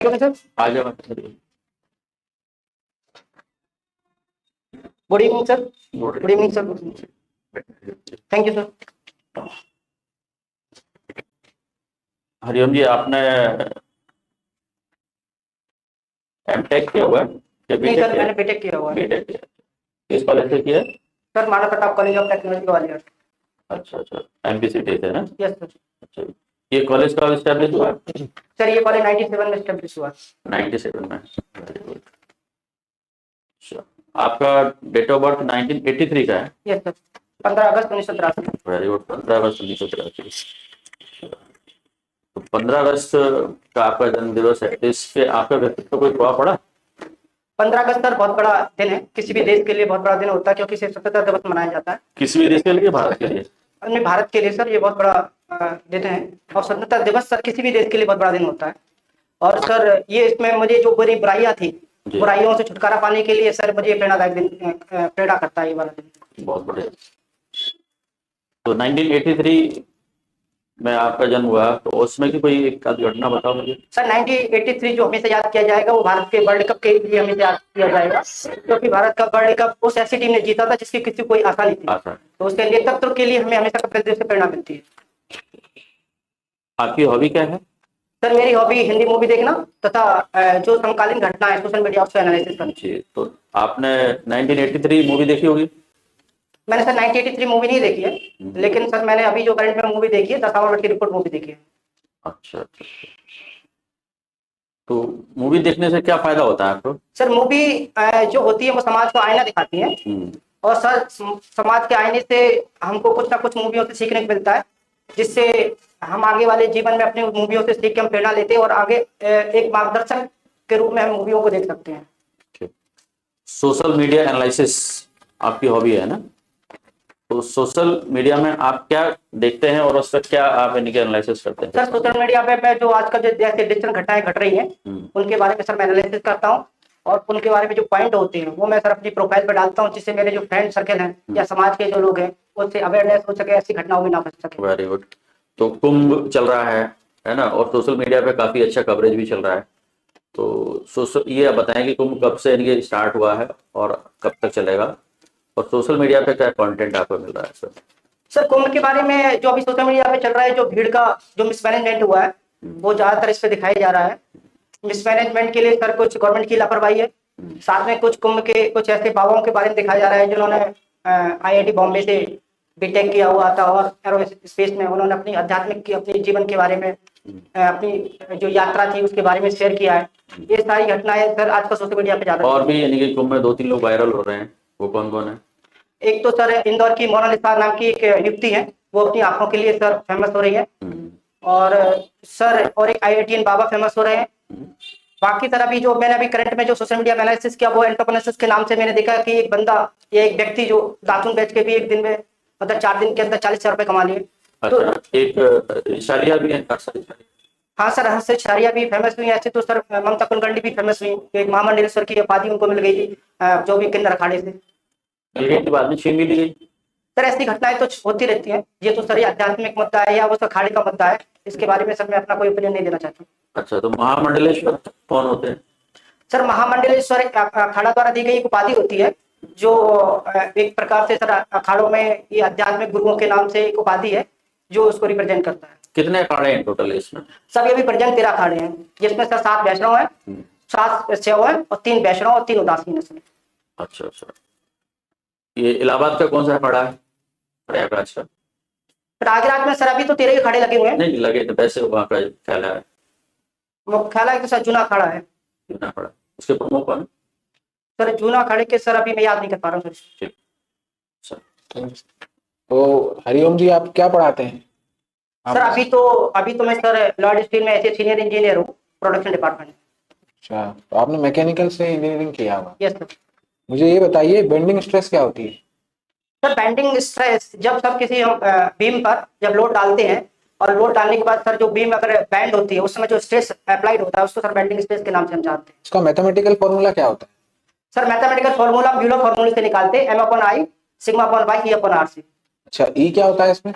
Sir आ जाओ। Good evening sir. Good evening sir. Thank you sir. Hariom ji, आपने M Tech किया हुआ है? नहीं सर, मैंने बीटेक किया हुआ है। बीटेक किया। किस कॉलेज से किया? सर माना Pratap college of technology Gwalior. अच्छा अच्छा, एमपीसीटी से ना? Yes sir. अच्छा, ये कॉलेज कब एस्टेब्लिश हुआ? सर ये कॉलेज 97 में एस्टेब्लिश हुआ। 97 में। Very good. अच्छा, आपका डेट ऑफ बर्थ 1983 का है? यस सर, 15 अगस्त 1983। वेरी गुड, 15 अगस्त 1983। तो 15 अगस्त का आपका जन्म दिवस है, इससे आपका व्यक्तित्व कोई प्रभाव पड़ा? 15 अगस्त सर बहुत बड़ा दिन है, किसी भी देश के लिए बहुत बड़ा दिन होता है, क्योंकि इसे स्वतंत्रता दिवस मनाया जाता है। किसी भी देश के लिए? भारत के लिए? अन्य भारत के लिए सर ये बहुत बड़ा दिन है। और स्वतंत्रता दिवस सर किसी भी देश के लिए बहुत बड़ा दिन होता है। और सर ये इसमें मुझे जो बुरी बुराइयां थी, बुराइयों से छुटकारा पाने के लिए सर मुझे प्रेरणादायक दिन, प्रेरणा करता है ये वाला दिन। बहुत बढ़िया। तो 1983 में आपका जन्म हुआ, तो उसमें की कोई एक आध घटना बताओ मुझे। सर 1983 जो हमेशा याद किया जाएगा वो भारत के वर्ल्ड कप के लिए हमेशा याद किया जाएगा, क्योंकि भारत का वर्ल्ड कप उस ऐसी टीम ने जीता था जिसकी किसी कोई आशा नहीं थी। तो उसके नेतृत्व के लिए हमें हमेशा कपिल से प्रेरणा मिलती है। आपकी हॉबी क्या है? सर मेरी हॉबी हिंदी मूवी देखना तथा जो समकालीन घटना है सोशल मीडिया उसका एनालिसिस करना। जी, तो आपने 1983 मूवी देखी होगी? मैंने सर 1983 मूवी नहीं देखी है, लेकिन सर मैंने अभी जो करंट में मूवी देखी है 10 मिनट की रिपोर्ट मूवी देखी है। अच्छा अच्छा। तो मूवी देखने से क्या फायदा होता है आपको? सर मूवी जो होती है वो समाज को आईना दिखाती है। और सर समाज के आईने से हमको कुछ ना कुछ मूवियों से सीखने को मिलता है, जिससे हम आगे वाले जीवन में अपनी मूवियों से सीख के हम प्रेरणा लेते हैं और आगे एक मार्गदर्शक के रूप में हम मूवियों को देख सकते हैं। सोशल मीडिया एनालिसिस आपकी हॉबी है ना? तो सोशल मीडिया में आप क्या देखते हैं और उस पर क्या आप इनके एनालिसिस करते हैं? सर सोशल मीडिया पे मैं जो आजकल जो जैसे डिजिटल घटनाएं घट रही हैं उनके बारे में सर मैं एनालिसिस करता हूँ, और उनके बारे में जो पॉइंट होते हैं वो मैं सर अपनी प्रोफाइल पर डालता हूँ, जिससे मेरे जो फ्रेंड सर्कल हैं या समाज के जो लोग हैं उससे अवेयरनेस हो सके, ऐसी घटनाओं में ना फंस सके। Very good. तो कुंभ चल रहा है ना? और सोशल मीडिया पे काफी अच्छा कवरेज भी चल रहा है। तो सोशल ये बताएं कि कुंभ कब से इनके स्टार्ट हुआ है और कब तक चलेगा, और सोशल मीडिया पे क्या कंटेंट आपको मिल रहा है सर? सर कुंभ के बारे में जो अभी सोशल मीडिया पे चल रहा है, जो भीड़ का जो मिसमैनेजमेंट हुआ है वो ज्यादातर इस पे दिखाया जा रहा है। मिसमैनेजमेंट के लिए सर कुछ गवर्नमेंट की लापरवाही है, साथ में कुछ कुंभ के कुछ ऐसे बाबाओं के बारे में दिखाया जा रहा है जिन्होंने आईआईटी बॉम्बे से बीटेक किया हुआ था और एरोस्पेस में उन्होंने अपनी आध्यात्मिक की अपने जीवन के बारे में अपनी जो यात्रा थी उसके बारे में शेयर किया है। ये सारी घटनाएं सर आजकल सोशल मीडिया पे ज्यादा। और भी यानी कि कुंभ में 2-3 लोग वायरल हो रहे हैं, वो कौन कौन है? एक तो सर इंदौर की मोनालिसा नाम की एक युवती है, वो अपनी आंखों के लिए सर फेमस हो रही है। और सर और एक आईआईटीएन बाबा फेमस हो रहे हैं। बाकी सर अभी जो मैंने अभी करंट में जो सोशल मीडिया में एनालिसिस किया वो एंटरप्रेन्योरशिप के नाम से मैंने देखा कि एक बंदा या एक व्यक्ति जो दातुन बेच के भी एक दिन में मतलब 4 दिन के अंदर 40,000 रुपए कमा लिए। अच्छा, तो एक शारिया भी है? हाँ सर, हर्षित शारिया भी फेमस हुई। ऐसे तो सर ममता कुलकर्णी भी फेमस हुई, एक महामंडलेश्वर की उपाधि उनको मिल गई थी जो भी किन्नर अखाड़े से। बाद में छीन भी ली गई। सर ऐसी घटनाएं तो होती रहती हैं, ये तो सर ये आध्यात्मिक मुद्दा है या वो अखाड़े का मुद्दा है, इसके बारे में सर मैं अपना कोई ओपिनियन नहीं देना चाहता। अच्छा, तो महामंडलेश्वर कौन होते हैं? सर महामंडलेश्वर अखाड़ा द्वारा दी गई एक उपाधि होती है, जो एक प्रकार से सर अखाड़ों में ये आध्यात्मिक गुरुओं के नाम से एक उपाधि है जो उसको रिप्रेजेंट करता है। कितने अखाड़े हैं टोटल इसमें? सब ये भी प्रेजेंट 13 अखाड़े हैं, जिसमें सर 7 वैष्णव है, 7 शैव है और 3 वैष्णव और 3 उदासीन है। अच्छा अच्छा। ये इलाहाबाद का कौन सा अखाड़ा है? प्रयागराज का? प्रयागराज में सर अभी तो 13 ही अखाड़े लगे हुए हैं। नहीं लगे तो वैसे वहाँ का ख्याल है? मुख्यालय तो सर जूना अखाड़ा है। जूना अखाड़ा, उसके प्रमुख कौन? सर जूना अखाड़े के सर अभी मैं याद नहीं कर पा रहा हूँ सर। तो हरिओम जी आप क्या पढ़ाते हैं? सर अभी तो मैं सर लॉर्ड स्टील में ऐसे सीनियर इंजीनियर हूँ, प्रोडक्शन डिपार्टमेंट। अच्छा, तो आपने मैकेनिकल से इंजीनियरिंग किया होगा। Yes sir. मुझे ये बताइए बेंडिंग स्ट्रेस क्या होती है? सर बेंडिंग स्ट्रेस जब सब किसी हम बीम पर जब लोड डालते हैं और लोड डालने के बाद सर जो बीम अगर बैंड होती है उस समय जो स्ट्रेस अप्लाइड होता है उसको सर बेंडिंग स्ट्रेस के नाम से हम जानते हैं। इसका मैथमेटिकल फॉर्मूला क्या होता है? सर मैथमेटिकल फॉर्मूला ब्यूलर फॉर्मूले से निकालते हैं, M/I sigma upon by E upon RC। अच्छा, ई क्या होता है इसमें?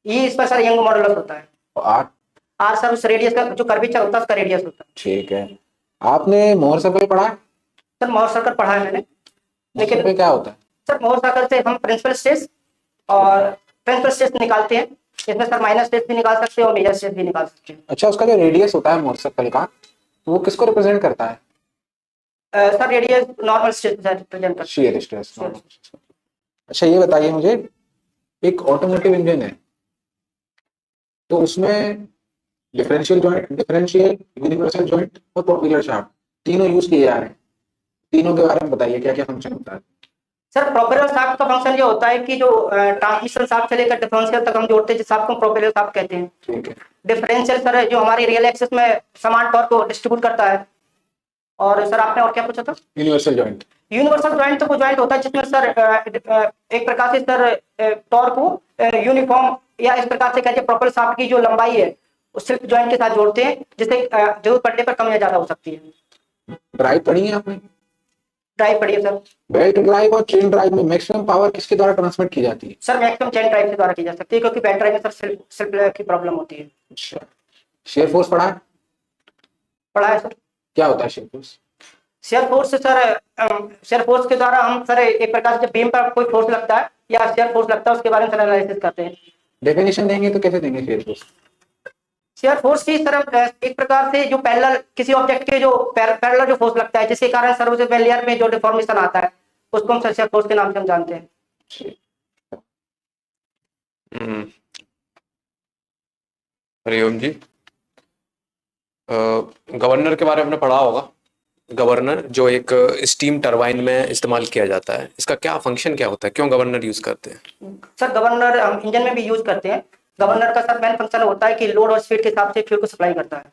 ई इस पर सर यंग मॉडुलस होता है। और आर? आर सर उस रेडियस का जो कर्वेचर होता है उसका रेडियस होता है। ठीक है। आपने मोहर सर्कल पढ़ा है? सर मोहर सर्कल पढ़ा है मैंने, मोहर लेकिन सर्कल क्या होता है? सर मोहर सर्कल से हम प्रिंसिपल स्ट्रेस और प्रिंसिपल स्ट्रेस निकालते हैं। इसमें सर माइनर स्ट्रेस भी निकाल सकते हैं और मेजर स्ट्रेस भी निकाल सकते हैं। अच्छा, उसका जो रेडियस होता है मोहर सर्कल का, वो किसको रिप्रेजेंट करता है? Sir radius normal stress represent करते शेयर स्ट्रेस। हैं। अच्छा, ये बताइए मुझे, एक ऑटोमोटिव इंजन है तो उसमें डिफरेंशियल, यूनिवर्सल जॉइंट और प्रोपेलर शाफ्ट तीनों यूज किए जा रहे हैं। तीनों के बारे में बताइए क्या क्या फंक्शन होता है। सर प्रोपेलर शाफ्ट का फंक्शन ये होता है कि जो ट्रांसमिशन शाफ्ट से लेकर डिफरेंशियल तक हम जोड़ते हैं, जिस शाफ्ट को प्रोपेलर शाफ्ट कहते हैं। ठीक है। डिफरेंशियल सर जो हमारी रियल एक्सिस में समान टॉर्क को डिस्ट्रीब्यूट करता है। और सर आपने और क्या पूछा था? Universal joint. यूनिवर्सल जॉइंट तो वो जॉइंट होता है जिसमें सर एक प्रकार से सर टॉर्क को यूनिफॉर्म या इस प्रकार से कहते हैं प्रोपेलर शाफ्ट की जो लंबाई है उस स्लिप जॉइंट के साथ जोड़ते हैं, जिससे जरूरत पड़ने पर कम या ज्यादा हो सकती है। ड्राइव पढ़ी है आपने? ड्राइव पढ़िए सर। बेल्ट ड्राइव और चेन ड्राइव में मैक्सिमम पावर किसके द्वारा ट्रांसमिट की जाती है? सर मैक्सिमम चेन ड्राइव के द्वारा की जा सकती है, क्योंकि बेल्ट ड्राइव में सर स्लिप की प्रॉब्लम होती है। अच्छा, शेयर फोर्स पढ़ा है? पढ़ा है सर। क्या होता है शेयर फोर्स? शेयर फोर्स से सर शेयर फोर्स के द्वारा हम सर एक प्रकार से जब बीम पर कोई फोर्स लगता है या शेयर फोर्स लगता है उसके बारे में सर एनालिसिस करते हैं। डेफिनेशन देंगे तो कैसे देंगे शेयर फोर्स? शेयर फोर्स की सर एक प्रकार से जो पैरेलल किसी ऑब्जेक्ट के जो पैरेलल जो फोर्स लगता है जिसके कारण सर उसे लेयर में जो डिफॉर्मेशन आता है उसको हम सर शेयर फोर्स के नाम से हम जानते हैं। हरिओम जी, गवर्नर के बारे में आपने पढ़ा होगा। गवर्नर जो एक स्टीम टरबाइन में इस्तेमाल किया जाता है, इसका क्या फंक्शन क्या होता है, क्यों गवर्नर यूज करते हैं? सर गवर्नर हम इंजन में भी यूज करते हैं। गवर्नर का सर मेन फंक्शन होता है कि लोड और स्पीड के हिसाब से फ्यूल को सप्लाई करता है।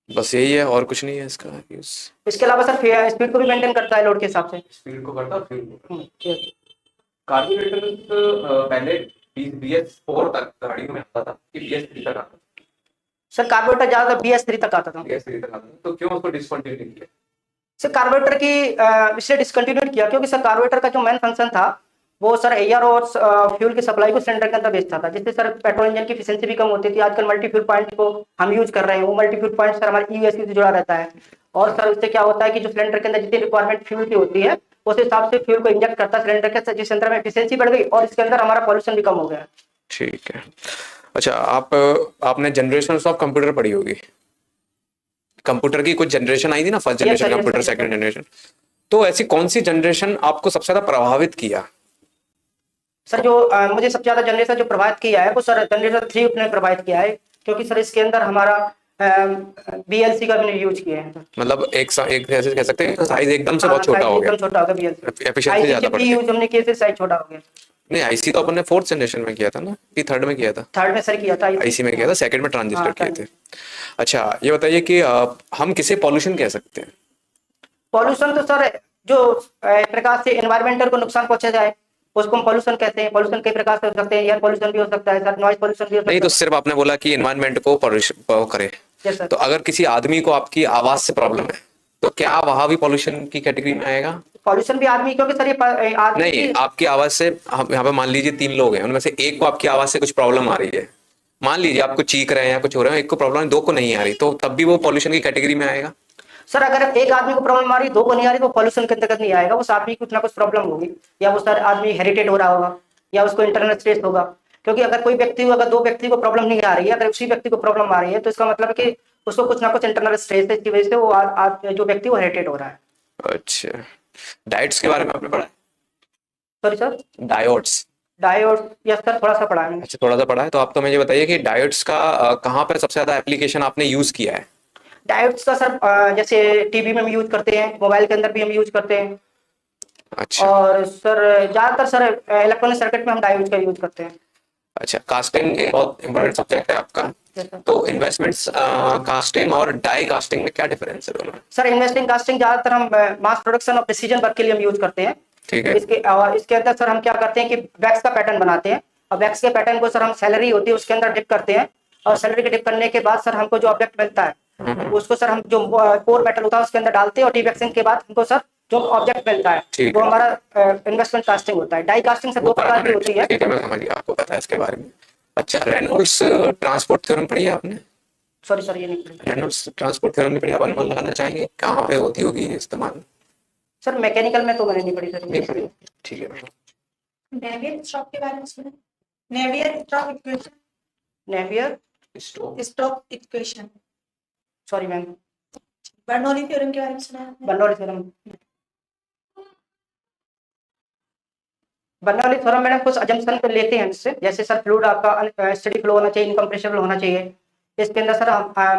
बस यही है और कुछ नहीं है इसका यूज? इसके अलावा सर स्पीड को भी मेंटेन करता है लोड के हिसाब से। स्पीड को करता है, फ्यूल को। yes। कार्बोरेटर पहले BS4 तक गाड़ियों में आता था कि BS3 तक आता था? सर कार्बोरेटर ज्यादा BS3 तक आता था। BS3 तक आता था, तो क्यों उसको डिसकंटिन्यू किया? सर कार्बोरेटर की इसलिए डिसकंटिन्यूड किया क्योंकि सर कार्बोरेटर का जो मेन फंक्शन था वो सर एयर और फ्यूल की सप्लाई को सिलेंडर के अंदर भेजता था, जिससे सर पेट्रोल इंजन की एफिशिएंसी भी कम होती थी। आजकल मल्टी फ्यूल पॉइंट को हम यूज कर रहे हैं, वो मल्टी फ्यूल पॉइंट सर हमारे यूएसपी से जुड़ा रहता है। और सर उससे क्या होता है कि जो सिलेंडर के अंदर जितनी रिक्वायरमेंट फ्यूल की होती है उस हिसाब से फ्यूल को इंजेक्ट करता है सिलेंडर के, जिस अंदर में एफिशिएंसी बढ़ गई और इसके अंदर हमारा पॉल्यूशन भी कम हो गया। ठीक है। अच्छा, आपने जनरेशन ऑफ कंप्यूटर पढ़ी होगी। कंप्यूटर की कुछ जनरेशन आई थी ना, first generation computer, second generation. तो ऐसी कौन सी जनरेशन आपको सबसे ज्यादा प्रभावित किया? सर जो मुझे सबसे ज्यादा जनरेशन जो प्रभावित किया है वो सर जनरेशन 3 ने प्रभावित किया है, क्योंकि सर इसके अंदर हमारा BLC का भी यूज किया है। मतलब एक ऐसे कह सकते हैं साइज एकदम से बहुत छोटा हो गया, एकदम छोटा हो गया BLC। एफिशिएंसी ज्यादा बढ़ गई। यूज हमने किए थे, साइज छोटा हो गया। नहीं, आईसी तो अपन ने 4th जनरेशन में किया था ना, कि 3rd में किया था? 3rd में सर किया था। आईसी में किया था, 2nd में ट्रांजिस्टर किए थे। अच्छा, ये बताइए कि हम किसे पॉल्यूशन कह सकते हैं? पॉल्यूशन तो सर जो एक प्रकार से एनवायरमेंटल को नुकसान पहुंचा जाए उसको हम पॉल्यूशन कहते हैं। पॉल्यूशन कई प्रकार से हो सकते हैं, एयर पॉल्यूशन भी हो सकता है सर, नॉइज पॉल्यूशन भी हो सकता है। नहीं, तो सिर्फ आपने बोला कि एनवायरमेंट को पॉल्यूशन करे। तो अगर किसी आदमी को आपकी आवाज से प्रॉब्लम है तो क्या वहां भी पॉल्यूशन की कैटेगरी में आएगा? पॉल्यूशन भी आदमी, क्योंकि सर ये आदमी नहीं, आपकी आवाज से, यहाँ पे मान लीजिए 3 लोग हैं, उनमें से एक को आपकी आवाज से कुछ प्रॉब्लम आ रही है, मान लीजिए आपको चीख रहे हैं या कुछ हो रहा है, एक को प्रॉब्लम, 2 को नहीं आ रही, तो तब भी वो पॉल्यूशन की कैटेगरी में आएगा? सर अगर एक आदमी को प्रॉब्लम आ रही 2 को नहीं आ रही तो पॉल्यूशन के अंतर्गत नहीं आएगा। उस आदमी को कुछ ना कुछ प्रॉब्लम होगी, या वो सर आदमी हेरिटेड हो रहा होगा या उसको इंटरनल स्ट्रेस होगा। क्योंकि अगर कोई व्यक्ति, अगर 2 व्यक्ति को प्रॉब्लम नहीं आ रही है, अगर उसी व्यक्ति को प्रॉब्लम आ रही है तो इसका मतलब है कि उसको कुछ ना कुछ इंटरनल स्ट्रेस है, इसकी वजह से वो जो व्यक्ति वो हेरिटेड हो रहा है। अच्छा, डायोड्स के बारे में आपने पढ़ा है? Sorry sir, diode yes sir, थोड़ा सा पढ़ा है। अच्छा, थोड़ा सा पढ़ा है। तो आप तो मुझे बताइए कि डायोड्स का कहाँ पर सबसे ज्यादा एप्लीकेशन आपने यूज किया है? डायोड्स का सर जैसे टीवी में हम यूज करते हैं, मोबाइल के अंदर भी हम यूज करते हैं। अच्छा। और सर ज्यादातर सर इलेक्ट्रॉनिक सर्किट में हम डायोड्स का यूज करते हैं। अच्छा, कास्टिंग एक बहुत इंपॉर्टेंट सब्जेक्ट है आपका। तो इन्वेस्टमेंट्स कास्टिंग और डाई कास्टिंग में क्या डिफरेंस है दोनों? सर इन्वेस्टिंग कास्टिंग ज्यादातर हम मास प्रोडक्शन और प्रिसीजन वर्क के लिए हम यूज करते हैं। ठीक है। इसके अंदर सर हम क्या करते हैं कि वैक्स का पैटर्न बनाते हैं, और वैक्स के पैटर्न को सर हम सैलरी होती है उसके अंदर डिप करते हैं, और सैलरी के डिप करने के बाद सर हमको जो ऑब्जेक्ट मिलता है उसको सर हम जो कोर मेटल होता है उसके अंदर डालते हैं, और डीवैक्सिंग के बाद हमको सर जो ऑब्जेक्ट मिलता है वो हमारा इन्वेस्टमेंट कास्टिंग होता है। डाई कास्टिंग से 2 प्रकार की होती है। ठीक है, मैं समझ गया, आपको पता है इसके बारे में। अच्छा, रेनॉल्ड्स ट्रांसपोर्ट थ्योरम पढ़ी है आपने? सॉरी सर, ये नहीं पढ़ी। रेनॉल्ड्स ट्रांसपोर्ट थ्योरम नहीं पढ़ी, आप अनुमान लगाना चाहेंगे कहाँ पे होती होगी ये इस्तेमाल? सर मैकेनिकल में तो मैंने नहीं पढ़ी सर। नहीं पढ़ी, ठीक है मैडम। नेवियर स्टॉक के बारे में सुना? Navier stock equation, Navier stock equation. Sorry ma'am, Bernoulli theorem के बारे में सुना है आपने? Bernoulli theorem. Bernoulli theorem madam कुछ अजम्पशन पे लेते हैं इससे, जैसे सर फ्लूइड आपका स्टेडी फ्लो होना चाहिए, इनकम्प्रेसिबल होना चाहिए। इसके अंदर सर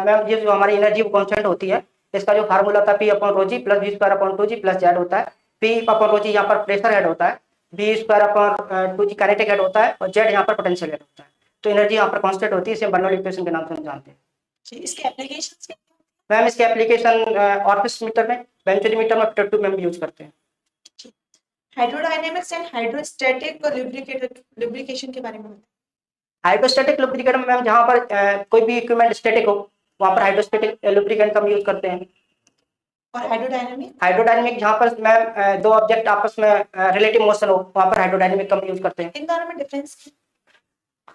मैम ये जो हमारी एनर्जी कांस्टेंट होती है, इसका जो फार्मूला होता है p upon rho g plus v square upon 2g plus z होता है। पी अपॉन रो जी यहाँ पर प्रेशर हेड होता है, v square upon 2g kinetic head होता है, और जेड यहाँ पर पोटेंशियल हेड होता है। तो एनर्जी यहाँ पर कांस्टेंट होती है, इसे बर्नौली इक्वेशन के नाम से हम जानते हैं। जी, इसके एप्लीकेशंस क्या? मैम इसके एप्लीकेशन ऑफिस मीटर में, बेंचुरी मीटर में, प्रोडक्टिव में भी यूज करते हैं। हाइड्रोडायनेमिक्स एंड हाइड्रोस्टैटिक और लुब्रिकेशन के बारे में बताएं। हाइड्रोस्टैटिक लुब्रिकेंट में मैम जहाँ पर कोई भी इक्विपमेंट स्टैटिक हो वहाँ पर हाइड्रोस्टैटिक लुब्रिकेंट का हम यूज करते हैं। और हाइड्रोडायनेमिक? हाइड्रोडायनेमिक जहाँ पर मैम दो ऑब्जेक्ट आपस में रिलेटिव मोशन हो वहाँ पर हाइड्रोडायनेमिक का हम यूज करते हैं। इन दोनों में डिफरेंस क्या?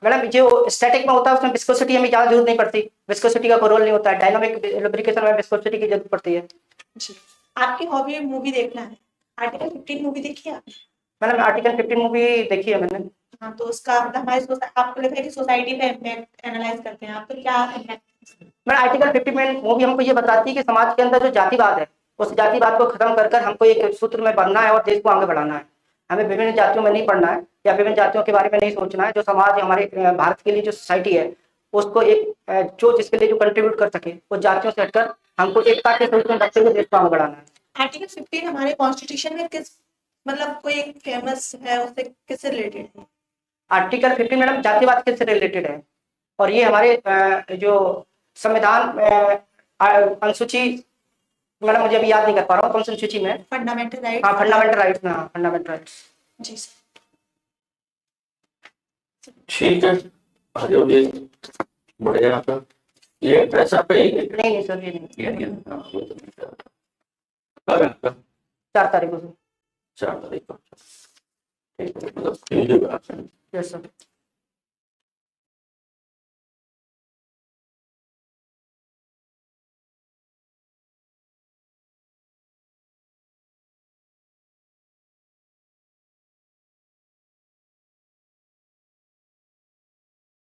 मैडम जो स्टैटिक में होता है उसमें विस्कोसिटी हमें ज़्यादा जरूरत नहीं पड़ती, विस्कोसिटी का कोई रोल नहीं होता है। डायनामिक लुब्रिकेशन में विस्कोसिटी की जरूरत पड़ती है। जी, आपकी हॉबी मूवी देखना है। आर्टिकल 15 मूवी देखी है आपने? मैडम आर्टिकल 15 मूवी देखी है मैंने। हाँ, तो उसका मतलब हमारे आपको लगता है कि सोसाइटी पे इम्पैक्ट एनालाइज करते हैं आप, तो क्या इम्पैक्ट? मैडम आर्टिकल 50 में मूवी हमको ये बताती है कि समाज के अंदर जो जातिवाद है उस जातिवाद को खत्म कर कर हमको एक सूत्र में बढ़ना है और देश को आगे बढ़ाना है। हमें विभिन्न जातियों में नहीं पढ़ना है या विभिन्न जातियों के बारे में नहीं सोचना है। जो समाज हमारे भारत के लिए जो सोसाइटी है उसको एक जो जिसके लिए जो कंट्रीब्यूट कर सके उस जातियों से हटकर हमको एकता के सूत्र में रखते हुए देश को आगे बढ़ाना है। आर्टिकल 15 हमारे कॉन्स्टिट्यूशन में किस मतलब कोई एक फेमस है, उससे किससे रिलेटेड है? आर्टिकल 15 मैडम जातिवाद से रिलेटेड है और ये हमारे जो संविधान अनुसूची, मैडम मुझे अभी याद नहीं कर पा रहा हूँ कौन सी अनुसूची में। Fundamental right. हाँ फंडामेंटल राइट्स में, हाँ फंडामेंटल राइट्स। जी सर। ठीक है, आगे बोलिए। बढ़िया आपका ये एड्रेस आपका यही है? नहीं सर ये नहीं, ये नहीं है। हाँ, वो तो नहीं था। कब है आपका? 4 तारीख को। 4 तारीख को। ठीक है, मतलब भेजिएगा आप। Yes sir.